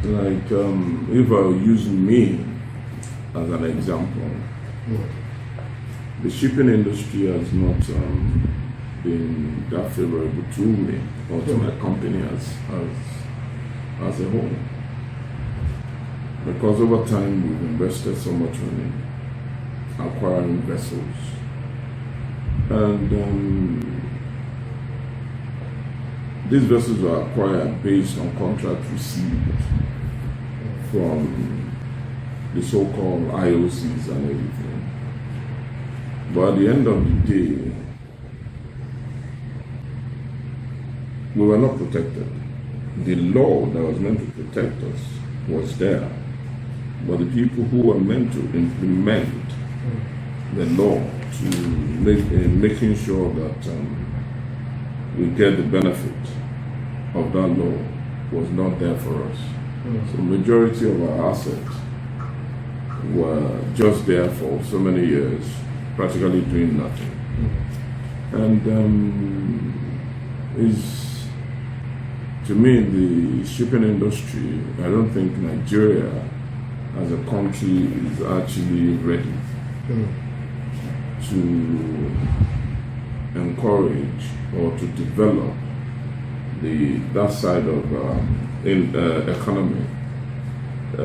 Like, if I use me as an example, the shipping industry has not been that favorable to me or to my company as a whole. Because over time we've invested so much money acquiring vessels. And these vessels were acquired based on contract received from the so-called IOCs and everything. But at the end of the day, we were not protected. The law that was meant to protect us was there. But the people who were meant to implement the law to making sure that we get the benefit of that law was not there for us. So the majority of our assets were just there for so many years, practically doing nothing. And to me, the shipping industry, I don't think Nigeria as a country is actually ready to encourage or to develop that side of economy. I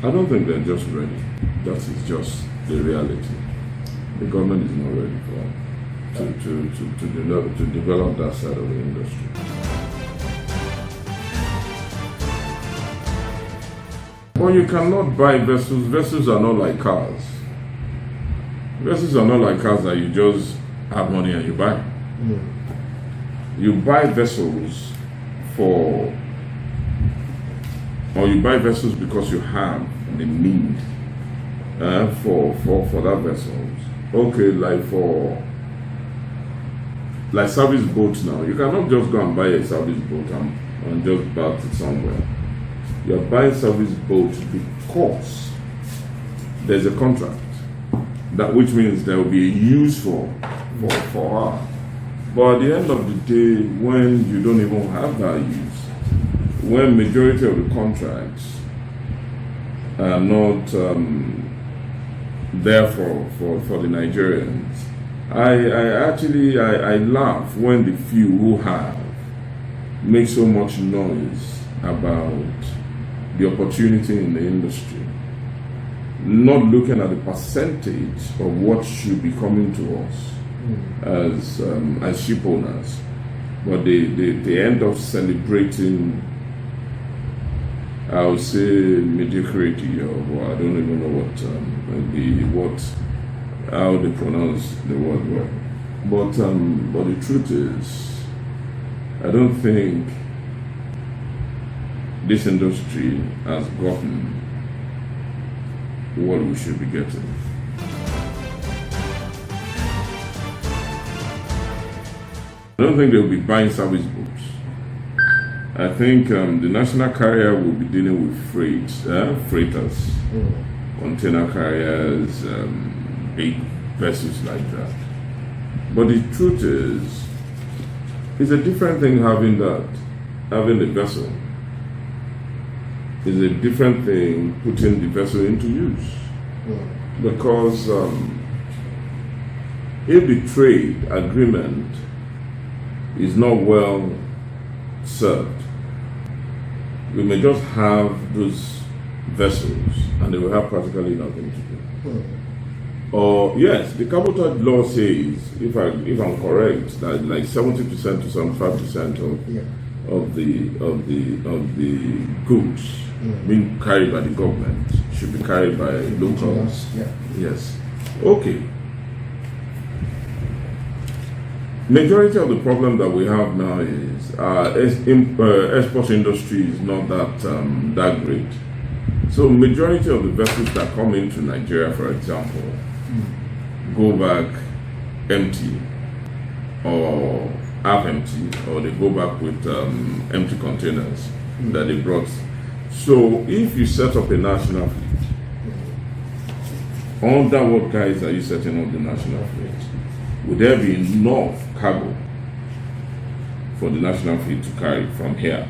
don't think they're just ready. That is just the reality. The government is not ready to develop that side of the industry. Well, you cannot buy vessels. Vessels are not like cars. Vessels are not like cars that you just have money and you buy. You buy vessels or you buy vessels because you have the need for that vessels. Okay, like service boats now. You cannot just go and buy a service boat and just park it somewhere. You're buying service boats because there's a contract, which means there will be a use for her. But at the end of the day, when you don't even have that use, when majority of the contracts are not there for the Nigerians, I laugh when the few who have make so much noise about the opportunity in the industry, not looking at the percentage of what should be coming to us as ship owners, but they end up celebrating, I would say, mediocrity, or I don't even know how they pronounce the word. But the truth is, I don't think this industry has gotten what we should be getting. I don't think they'll be buying service boats. I think the national carrier will be dealing with freighters, container carriers, big vessels like that. But the truth is, it's a different thing having the vessel. It's a different thing putting the vessel into use. Because if the trade agreement is not well served, we may just have those vessels and they will have practically nothing to do. Or yes, the cabotage law says, if I'm correct, that like 70% to 75% of the goods being carried by the government should be carried by locals. Yes. Okay. Majority of the problem that we have now is export industry is not that great. So majority of the vessels that come into Nigeria, for example, go back empty or half empty, or they go back with empty containers that they brought. So if you set up a national fleet, under what guise are you setting up the national fleet? Would there be enough cargo for the national fleet to carry from here.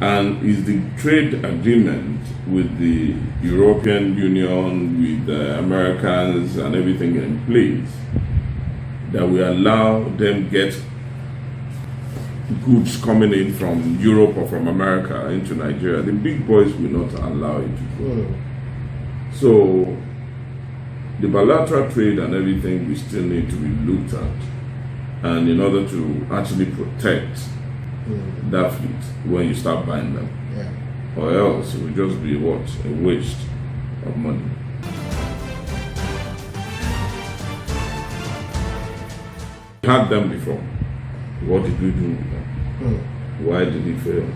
And is the trade agreement with the European Union, with the Americans and everything in place that we allow them get goods coming in from Europe or from America into Nigeria. The big boys will not allow it to go. So the bilateral trade and everything we still need to be looked at, and in order to actually protect that fleet when you start buying them, or else it will just be what? A waste of money. We had them before. What did we do with them? Why did it fail?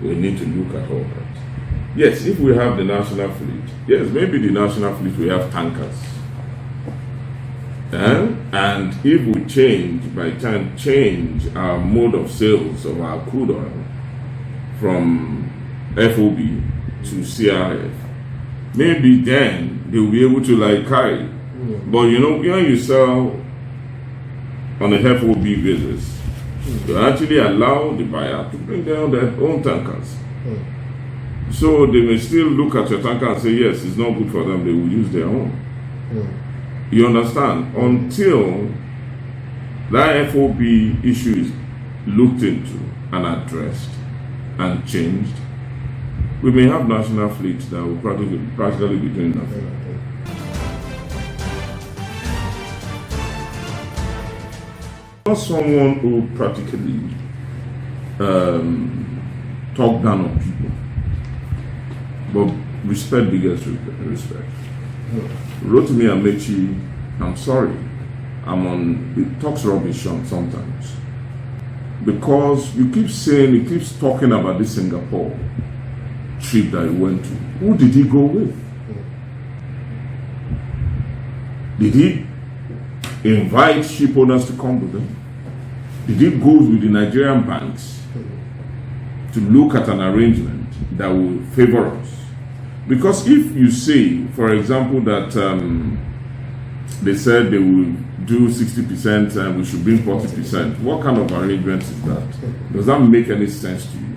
We need to look at all that. Yes, if we have the national fleet, yes, maybe the national fleet we have tankers. And if we change our mode of sales of our crude oil from FOB to CRF, maybe then they'll be able to carry. But when you sell on a FOB basis, you actually allow the buyer to bring down their own tankers. So they may still look at your tanker and say, yes, it's not good for them, they will use their own. You understand? Until that FOB issue is looked into and addressed and changed, we may have national fleets that will practically be doing nothing. Not someone who practically talk down on people, but respect biggest respect. Rotimi Amechi, I'm sorry, it talks rubbish sometimes. Because he keeps talking about this Singapore trip that he went to. Who did he go with? Did he invite ship owners to come with him? Did he go with the Nigerian banks to look at an arrangement that will favor us? Because if you say, for example, that they said they will do 60% and we should bring 40%, what kind of arrangement is that? Does that make any sense to you?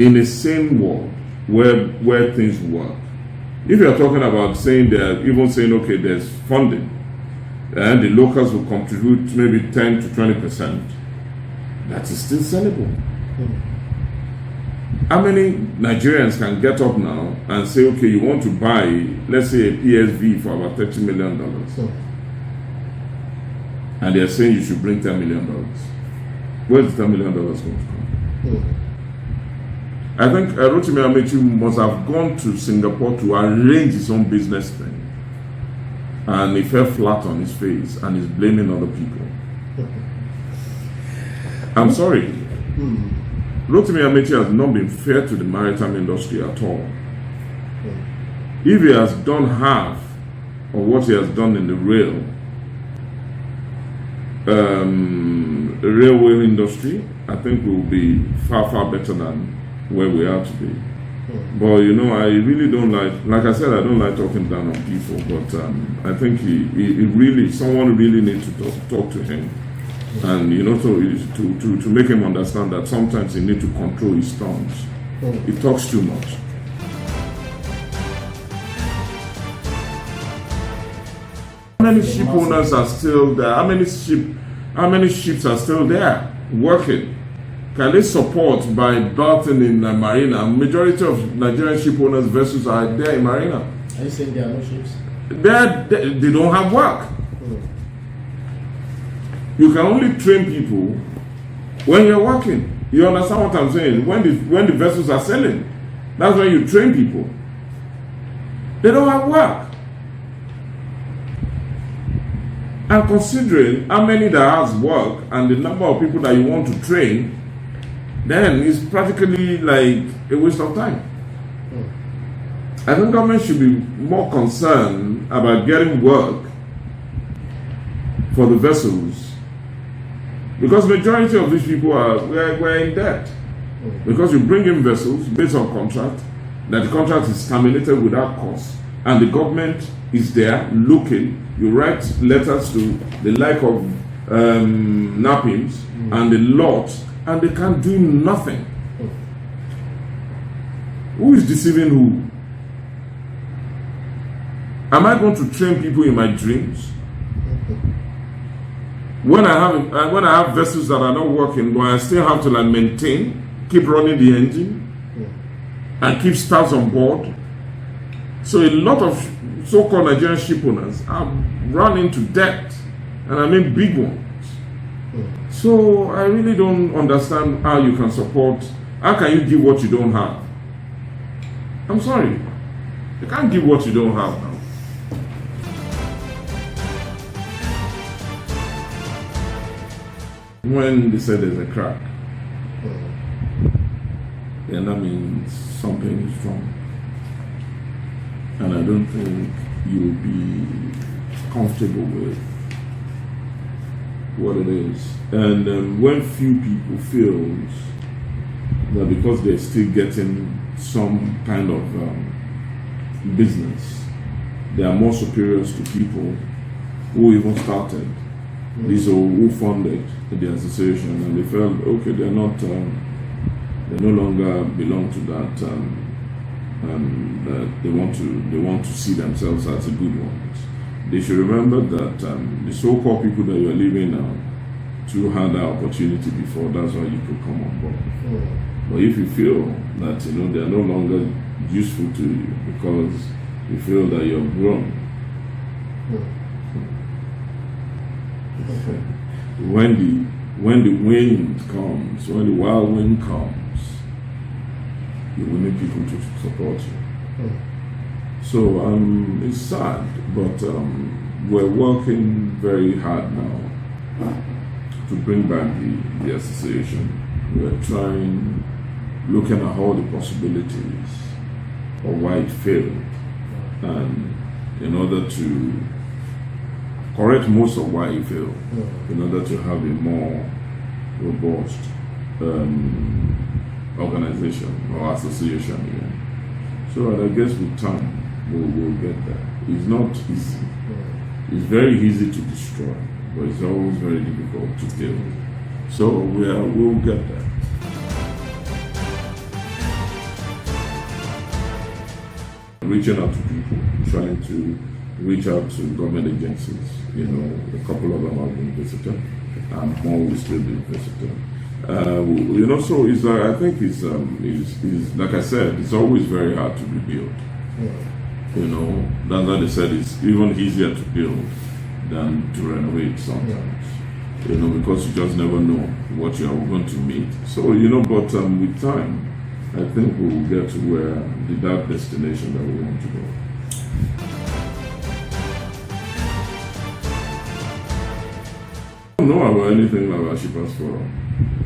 In the same world where things work, if you're talking about saying okay, there's funding and the locals will contribute maybe 10 to 20%, that is still sellable. How many Nigerians can get up now and say, okay, you want to buy, let's say, a PSV for about $30 million, and they're saying you should bring $10 million. Where's the $10 million going to come? I think Rotimi Amechi must have gone to Singapore to arrange his own business thing, and he fell flat on his face and is blaming other people. I'm sorry. Rotimi Amechi has not been fair to the maritime industry at all. If he has done half of what he has done in the railway industry, I think we'll be far, far better than where we are today. But I really don't like I said, I don't like talking down on people, but I think someone really needs to talk to him. And to make him understand that sometimes he needs to control his tongues. He talks too much. How many ship owners are still there? How many ships are still there working? Can they support by berthing in Marina? Majority of Nigerian ship owners' vessels are there in Marina. Are you saying there are no ships? They don't have work. You can only train people when you're working. You understand what I'm saying? When the vessels are sailing, that's when you train people. They don't have work. And considering how many that has work and the number of people that you want to train, then it's practically like a waste of time. I think government should be more concerned about getting work for the vessels, because majority of these people we're in debt. Because you bring in vessels based on contract, that the contract is terminated without cost, and the government is there looking. You write letters to the like of nappies and a lot, and they can't do nothing. Who is deceiving who? Am I going to train people in my dreams? When I have vessels that are not working, but I still have to like maintain, keep running the engine, and keep staff on board. So a lot of so-called Nigerian ship owners have run into debt, and I mean big ones. So I really don't understand how you can support. How can you give what you don't have? I'm sorry, you can't give what you don't have now. When they say there's a crack, then that means something is wrong. And I don't think you'll be comfortable with what it is. And when few people feel that because they're still getting some kind of business, they are more superior to people who even started these or who funded the association, and they felt okay, they're not, they no longer belong to that, and they want to see themselves as the good ones. They should remember that the so-called people that you are leaving now to had that opportunity before. That's why you could come on board. But if you feel that they are no longer useful to you because you feel that you're grown. When the wind comes, when the wild wind comes, you will need people to support you. So it's sad, but we're working very hard now to bring back the association. We're trying, looking at all the possibilities of why it failed, and in order to correct most of why it failed, in order to have a more robust organization or association here. So I guess with time we'll get there. It's not easy. It's very easy to destroy, but it's always very difficult to build. So we'll get there. Reaching out to people, trying to reach out to government agencies. A couple of them have been visited, and more will still be visited. So it's I think it's like I said, it's always very hard to rebuild. That's why they said it's even easier to build than to renovate sometimes. Because you just never know what you are going to meet. So but with time, I think we will get to that destination that we want to go. I don't know about anything about Shippers Forum.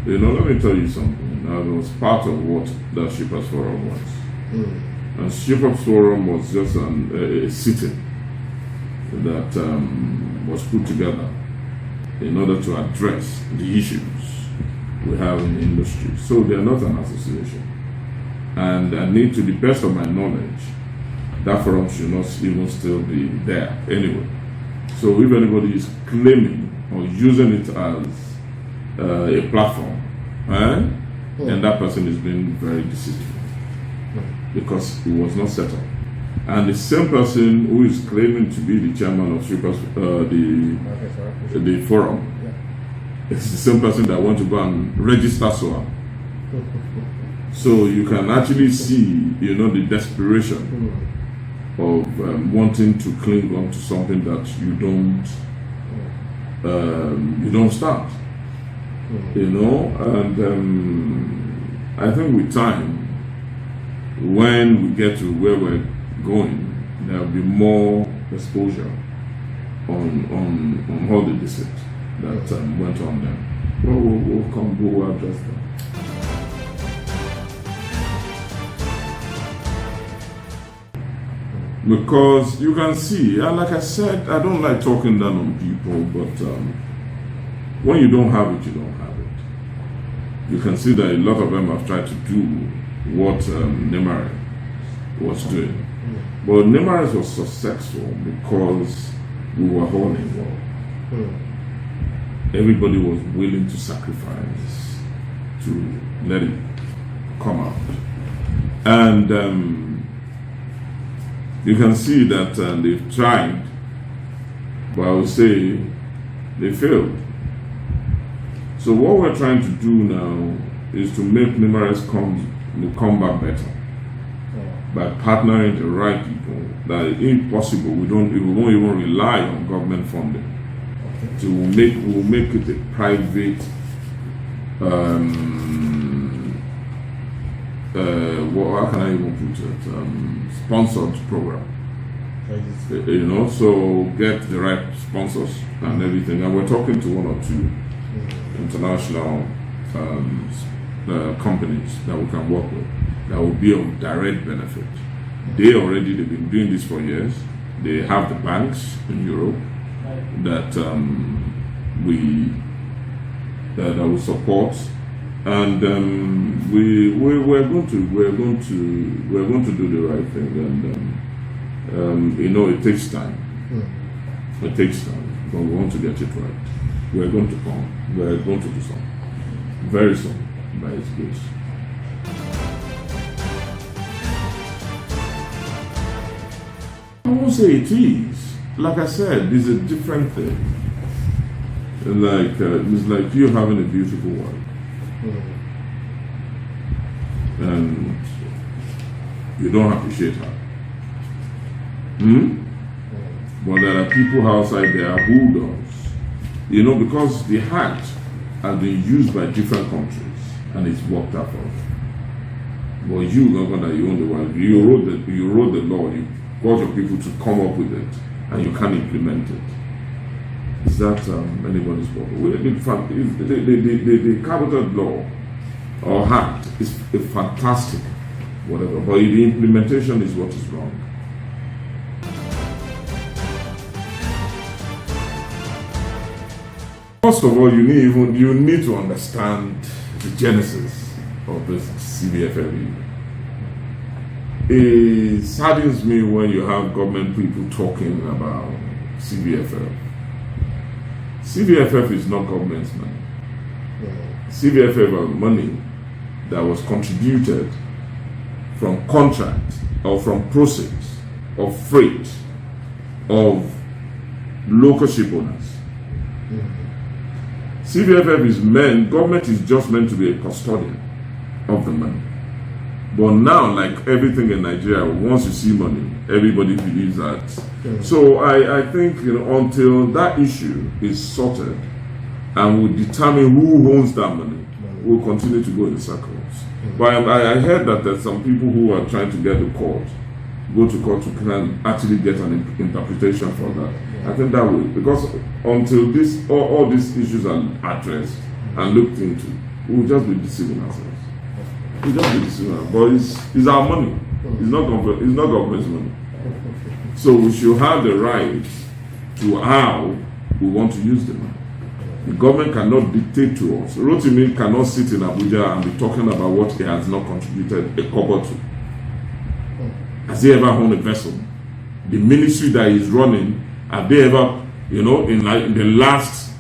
Let me tell you something. I was part of what the Shippers Forum was. And Shippers Forum was just a sitting that was put together in order to address the issues we have in the industry. So they are not an association. And I need, to the best of my knowledge, that forum should not even still be there anyway. So if anybody is claiming or using it as a platform, and that person is being very deceitful because it was not set up. And the same person who is claiming to be the chairman of the forum, it's the same person that wants to go and register SOA. So you can actually see, the desperation of wanting to cling on to something that you don't start. And I think with time, when we get to where we're going, there will be more exposure on all the deceit that went on there. Well, we'll address that. Because you can see, and like I said, I don't like talking down on people, but when you don't have it, you don't have it. You can see that a lot of them have tried to do what Nemare was doing. But Nemare was successful because we were all involved. everybody was willing to sacrifice to let it come out. And you can see that they've tried, but I would say they failed. So what we're trying to do now is to make numerous come back better by partnering the right people. That if possible, we won't even rely on government funding. So we'll make it a private how can I even put it? Sponsored program. So get the right sponsors and everything. And we're talking to one or two international companies that we can work with that will be of direct benefit. They've been doing this for years. They have the banks in Europe that will support, and we're going to do the right thing. And it takes time. It takes time, but we want to get it right. We're going to come. We're going to do something very soon by His grace. I won't say it is. Like I said, it's a different thing. It's like you having a beautiful wife, and you don't appreciate her. But there are people outside there who does. Because the heart has been used by different countries, and it's worked out for them. But you, governor, you own the wife. You wrote the law. You got your people to come up with it, and you can't implement it. Is that anybody's problem? The capital law or act is a fantastic whatever, but the implementation is what is wrong. First of all, you need to understand the genesis of this CBFM. It saddens me when you have government people talking about CBFF. CBFF is not government's money. CBFF is money that was contributed from contract or from proceeds of freight of local ship owners. CBFF is government is just meant to be a custodian of the money. But now, like everything in Nigeria, once you see money, everybody believes that. So I think until that issue is sorted and we determine who owns that money, we'll continue to go in circles. But I heard that there's some people who are trying to go to court to can actually get an interpretation for that. I think that will, because until all these issues are addressed and looked into, we'll just be deceiving ourselves. We'll just be deceiving ourselves. But it's our money. It's not government's money. So we should have the right to how we want to use the money. The government cannot dictate to us. Rotimi cannot sit in Abuja and be talking about what he has not contributed a kobo to. Has he ever owned a vessel? The ministry that he's running, have they ever, in the last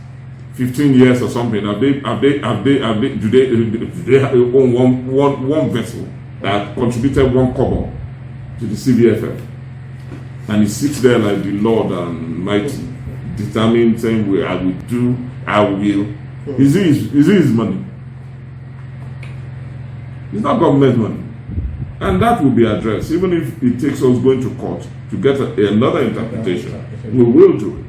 15 years or something, do they own one vessel that contributed one kobo to the CBFF? And he sits there like the Lord and mighty, determined, saying, I will. Is it his money? It's not government money. And that will be addressed, even if it takes us going to court to get another interpretation. We will do it.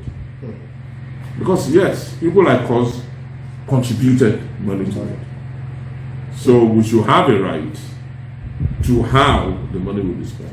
Because yes, people like us contributed money to it. So we should have a right to how the money will be spent.